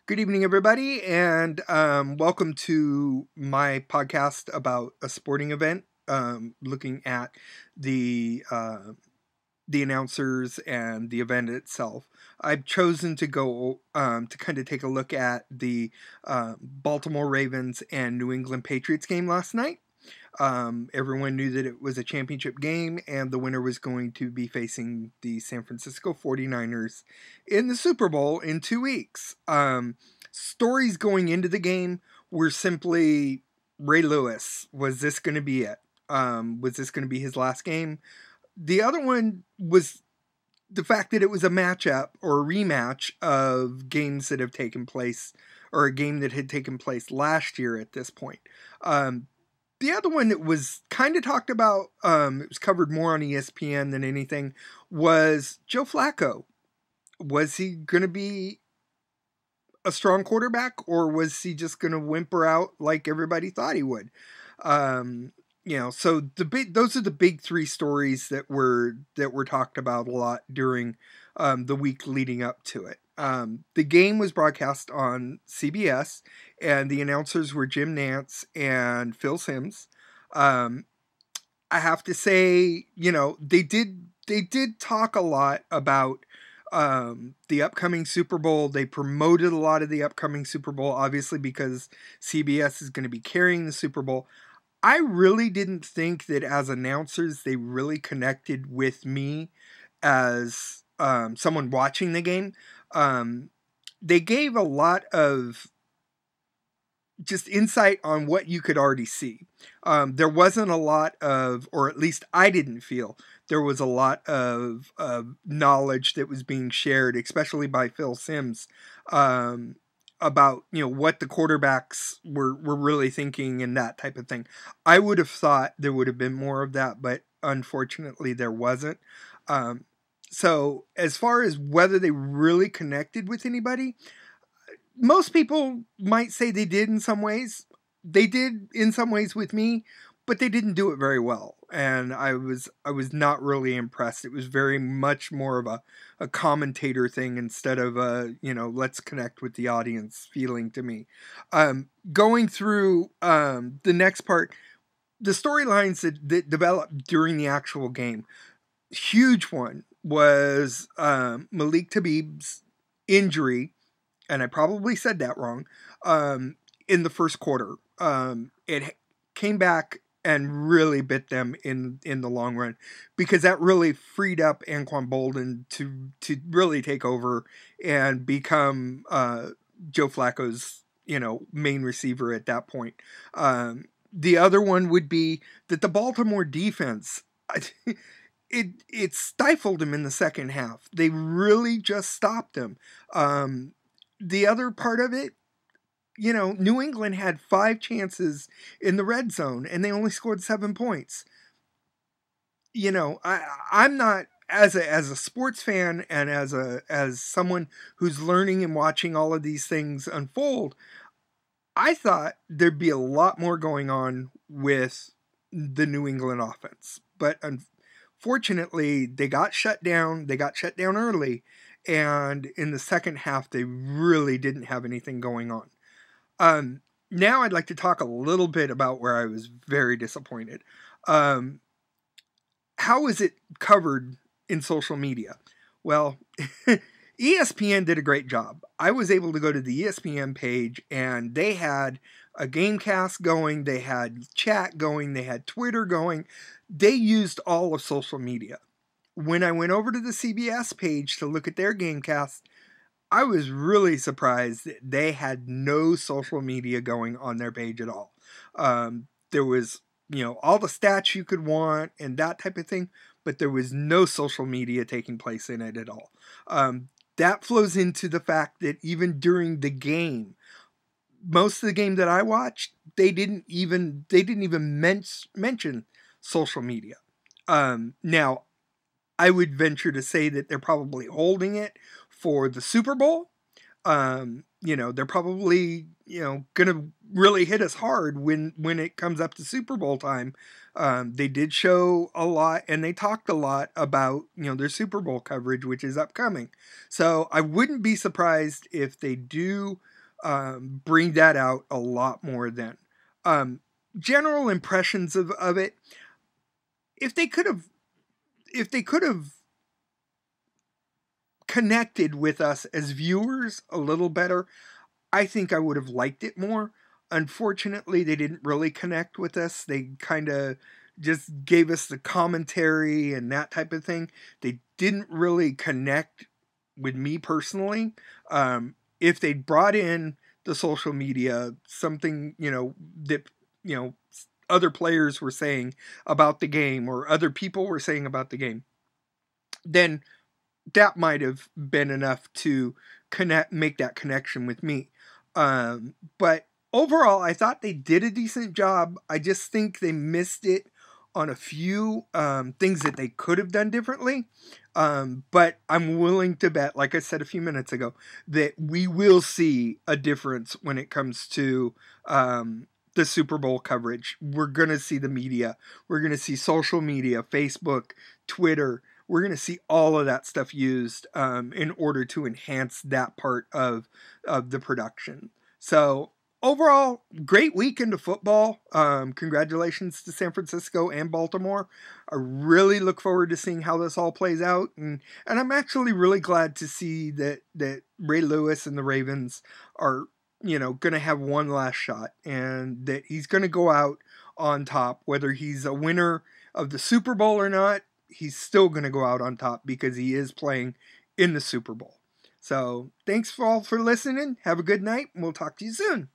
Good evening, everybody, and welcome to my podcast about a sporting event, looking at the uh, the announcers and the event itself. I've chosen to go to kind of take a look at the Baltimore Ravens and New England Patriots game last night. Everyone knew that it was a championship game, and the winner was going to be facing the San Francisco 49ers in the Super Bowl in 2 weeks. Stories going into the game were simply Ray Lewis. Was this going to be it? Was this going to be his last game? The other one was the fact that it was a matchup or a rematch of games that have taken place, or a game that had taken place last year at this point. The other one that was kind of talked about, it was covered more on ESPN than anything, was Joe Flacco. Was he going to be a strong quarterback, or was he just going to whimper out like everybody thought he would? So those are the big three stories that were talked about a lot during the week leading up to it. The game was broadcast on CBS, and the announcers were Jim Nantz and Phil Simms. I have to say, they did talk a lot about the upcoming Super Bowl. They promoted a lot of the upcoming Super Bowl, obviously, because CBS is going to be carrying the Super Bowl. I really didn't think that as announcers they really connected with me as someone watching the game. They gave a lot of just insight on what you could already see. There wasn't a lot of, or at least I didn't feel, there was a lot of knowledge that was being shared, especially by Phil Simms, about what the quarterbacks were really thinking and that type of thing. I would have thought there would have been more of that, but unfortunately there wasn't. So as far as whether they really connected with anybody, most people might say they did in some ways. They did in some ways with me, but they didn't do it very well. And I was not really impressed. It was very much more of a commentator thing instead of a, let's connect with the audience feeling to me. Going through the next part, the storylines that developed during the actual game, huge one was Malik Tabib's injury, and I probably said that wrong, in the first quarter. It came back and really bit them in the long run, because that really freed up Anquan Boldin to really take over and become Joe Flacco's main receiver at that point. The other one would be that the Baltimore defense, it stifled him in the second half. They really just stopped him. The other part of it, New England had 5 chances in the red zone and they only scored 7 points. I'm not, as a sports fan and as someone who's learning and watching all of these things unfold, I thought there'd be a lot more going on with the New England offense. But unfortunately, they got shut down. They got shut down early. And in the second half, they really didn't have anything going on. Now I'd like to talk a little bit about where I was very disappointed. How is it covered in social media? Well, ESPN did a great job. I was able to go to the ESPN page, and they had a Gamecast going, they had chat going, they had Twitter going. They used all of social media. When I went over to the CBS page to look at their Gamecast, I was really surprised that they had no social media going on their page at all. There was, all the stats you could want and that type of thing, but there was no social media taking place in it at all. That flows into the fact that even during the game, most of the game that I watched, they didn't even mention social media. Now, I would venture to say that they're probably holding it for the Super Bowl. They're probably, gonna really hit us hard when it comes up to Super Bowl time. They did show a lot, and they talked a lot about, their Super Bowl coverage, which is upcoming. So I wouldn't be surprised if they do bring that out a lot more then. General impressions of it. If they could have connected with us as viewers a little better, I think I would have liked it more. Unfortunately, they didn't really connect with us. They kind of just gave us the commentary and that type of thing. They didn't really connect with me personally. If they'd brought in the social media, something, that, other players were saying about the game or other people were saying about the game, then that might have been enough to make that connection with me. But overall, I thought they did a decent job. I just think they missed it on a few things that they could have done differently. But I'm willing to bet, like I said a few minutes ago, that we will see a difference when it comes to the Super Bowl coverage. We're going to see the media. We're going to see social media, Facebook, Twitter. We're going to see all of that stuff used in order to enhance that part of the production. So overall, great weekend of football. Congratulations to San Francisco and Baltimore. I really look forward to seeing how this all plays out. And I'm actually really glad to see that Ray Lewis and the Ravens are, going to have one last shot and that he's going to go out on top, whether he's a winner of the Super Bowl or not. He's still going to go out on top because he is playing in the Super Bowl. So thanks all for listening. Have a good night, and we'll talk to you soon.